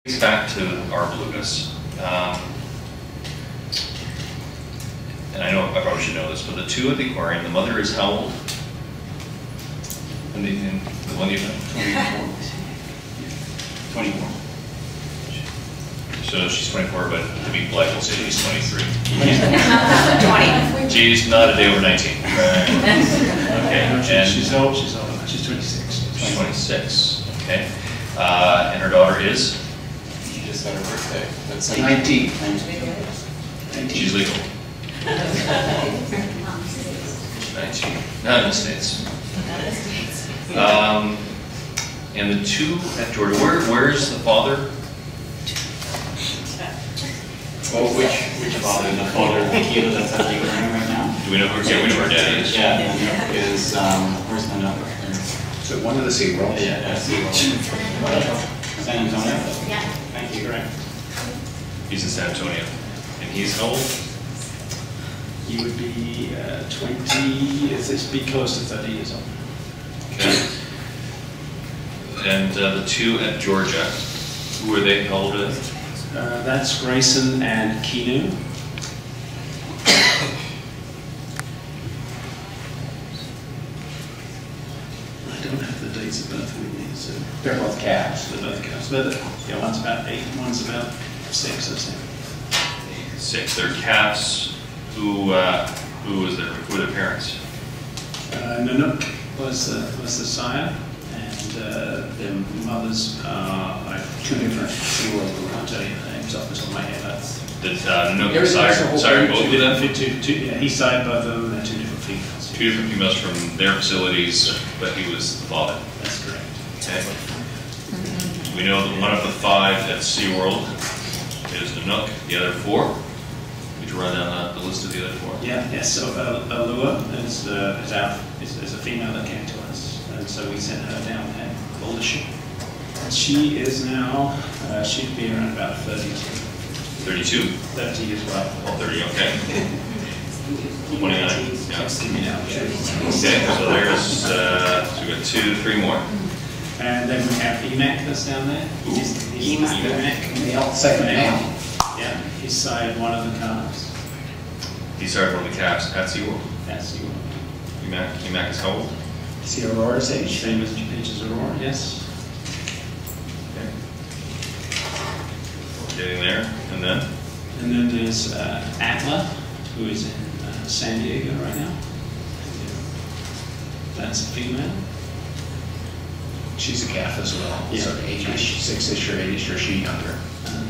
Back to our belugas. And I know I probably should know this, but the two at the aquarium, the mother is how old? And the one you have? 24. So she's 24, but to be polite, we'll say she's 23. 20. She's not a day over 19. Right. Okay. No, and she's old. She's 26. She's 26. Okay. And her daughter is? She just had her birthday. That's 19. 19. She's legal. 19. Not in the States. And the two at Georgia, where's the father? Well, which father? The father of the kilo that's at the aquarium right now? Do we know who, yeah, we know where daddy is? Yeah, the Nook is, where's the Nook? So one of the SeaWorlds? Yeah, SeaWorld. San Antonio? Yeah. Thank you, correct. He's in San Antonio. And he's how old? He would be 20, it's be close to 30 years old. Okay. And the two at Georgia, who are they? How old are they? That's Grayson and Keanu. I don't have the dates of birth with me, so They're both calves. they're both calves. But yeah, one's about 8, one's about 6, I think. 6. They're calves. Who was their? Who were their parents? Nanook was the sire, and their mothers are two different SeaWorld. I can't tell you the names off the top of my head. Did Nanook sire both of them? Yeah, he sired both of them, and they're two different females. Two different females from their facilities, but he was the father. That's correct. Okay. We know that one of the 5 at SeaWorld is Nanook. The other 4. Would you run down the list of the other 4? Yeah. So Beluga is a female that came to us, and so we sent her down and called a ship. And she is now she'd be around about 32. 32. 30 as well. Oh, 30. Okay. 29. Yeah. Yeah. Okay. So there's so we got 2, 3 more. And then we have Emac that's down there. Emac. Second male. Yeah, he sired one of the calves. He started one of the calves at SeaWorld. That's you. Emac is how old? See Aurora's age? Same as Peaches Aurora, yes. Okay. Getting there, and then? And then there's Atla, who is in San Diego right now. That's a female. She's a calf as well. Yeah. So 8-ish, 6-ish or 8-ish, or she younger?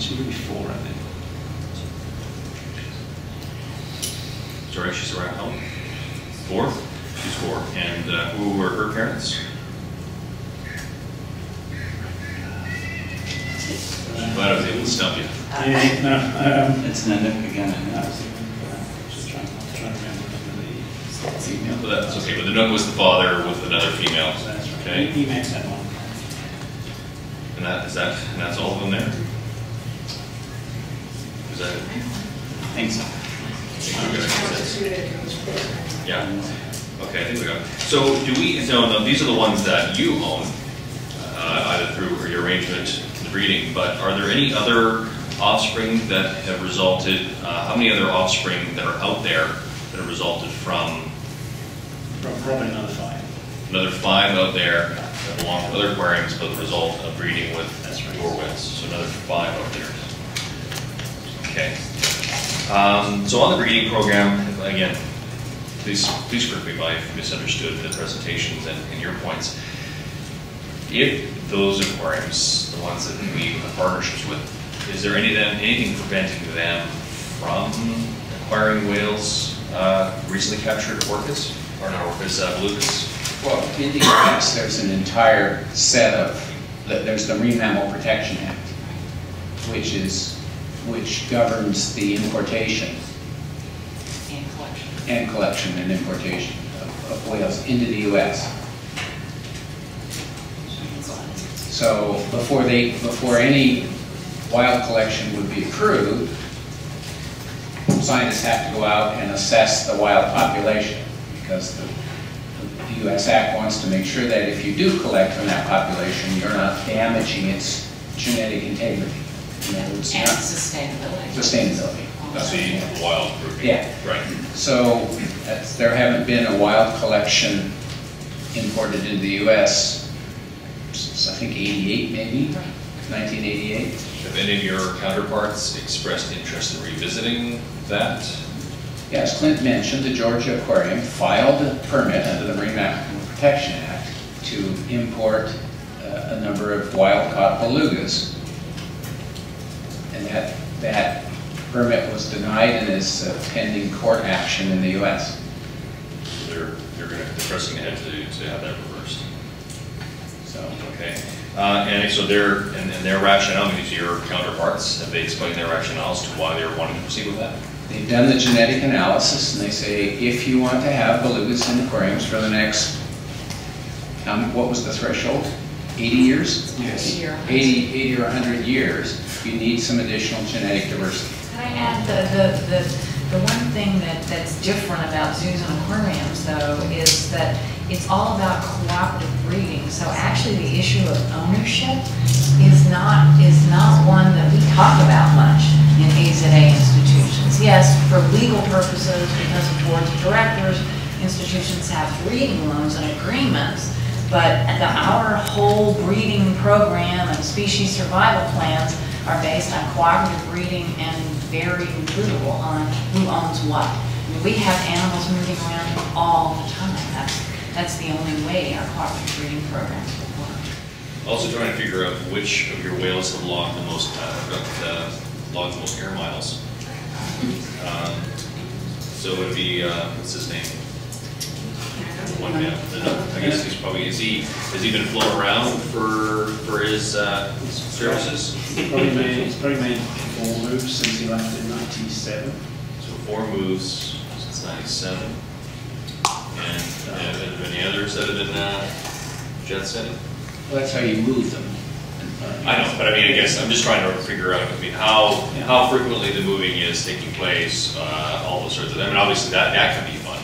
She would be 4, I think. Sorry, she's around how old? 4? She's 4. And who were her parents? Glad I was able to stump you. Yeah, no, It's Nanook again. just trying to remember the Female, but that's okay. But the Nook was the father with another female. That's right. Okay. He makes that one. And that's all of them there? Is that it? I think so. Yeah. Okay, I think we got it. So do we, no, these are the ones that you own, either through your arrangement, the breeding, but are there any other offspring that have resulted, how many other offspring that are out there that have resulted from? Probably another 5. Another 5 out there that belong to other aquariums, but the result of breeding with your wits. So another 5 out there. Okay. So on the breeding program, again, please correct me if I misunderstood the presentations and your points. If those aquariums, the ones that we have partnerships with, is there anything preventing them from acquiring whales, recently captured orcas, or not orcas, belugas? Well, in the US, there's an entire set of, there's the Marine Mammal Protection Act, which governs the importation and collection and importation of whales into the US. So before any wild collection would be approved, scientists have to go out and assess the wild population, because the U.S. Act wants to make sure that if you do collect from that population, you're not damaging its genetic integrity. In other words, And not sustainability. sustainability. That's the wild grouping. Yeah. Right. So there haven't been a wild collection imported into the U.S. since, I think, 88 maybe, 1988. Have any of your counterparts expressed interest in revisiting that? Yeah, as Clint mentioned, the Georgia Aquarium filed a permit under the Marine Mammal Protection Act to import a number of wild-caught belugas. And that permit was denied and is pending court action in the U.S. They're pressing ahead to have that reversed. So, Okay. And so their rationale, these are your counterparts, have they explained their rationale as to why they're wanting to proceed with that? they've done the genetic analysis, and they say if you want to have belugas in aquariums for the next, what was the threshold? 80 years? Yes. 80 or 100 years, you need some additional genetic diversity. Can I add the one thing that's different about zoos and aquariums, though, is that it's all about cooperative breeding. So actually the issue of ownership is not one that we talk about much in AZA institutions. Yes, for legal purposes, because of boards of directors, institutions have breeding loans and agreements, but our whole breeding program and species survival plans are based on cooperative breeding and very little on who owns what. I mean, we have animals moving around all the time. That's the only way our cooperative breeding programs will work. Also trying to figure out which of your whales have logged the most air miles. So it would be what's his name? One man. I guess has he been flown around for his services? He's probably made 4 moves since he left in '97. So 4 moves since '97. And have there been any others that have been jet setting? Well, that's how you move them. I know, but I mean, I guess I'm just trying to figure out, I mean, how frequently the moving is taking place, all those sorts of, I mean, obviously that can be fun.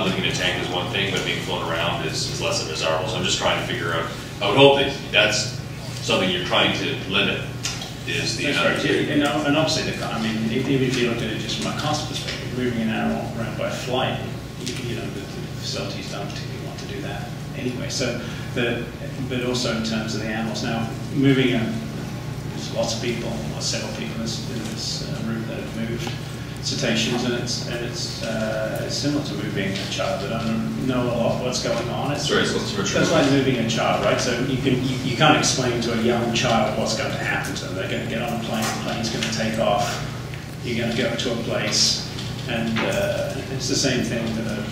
Living in a tank is one thing, but being flown around is less of a desirable. So I'm just trying to figure out, I would hope that that's something you're trying to limit, is the amount of. And obviously, I mean, even if you look at it just from a cost perspective, moving an animal around by flight, you know, the facilities don't particularly want to do that anyway. So, but also in terms of the animals, now moving, there's lots of people, or several people in this route that have moved cetaceans, and it's similar to moving a child. They don't know a lot what's going on. It's like moving a child, right? So you can't explain to a young child what's going to happen to them. They're going to get on a plane, the plane's going to take off, you're going to go to a place, and it's the same thing with a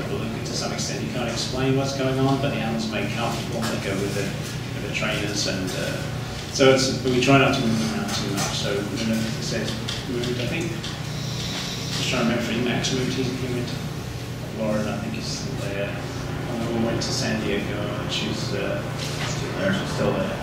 beluga to some extent. You can't explain what's going on, but the animals make comfortable. They go with the trainers, and so but we try not to move them around too much. So it says moved, I think, just trying to remember if Emax moved, he went to Florida, I think he's still there. And then we went to San Diego, and she's still there.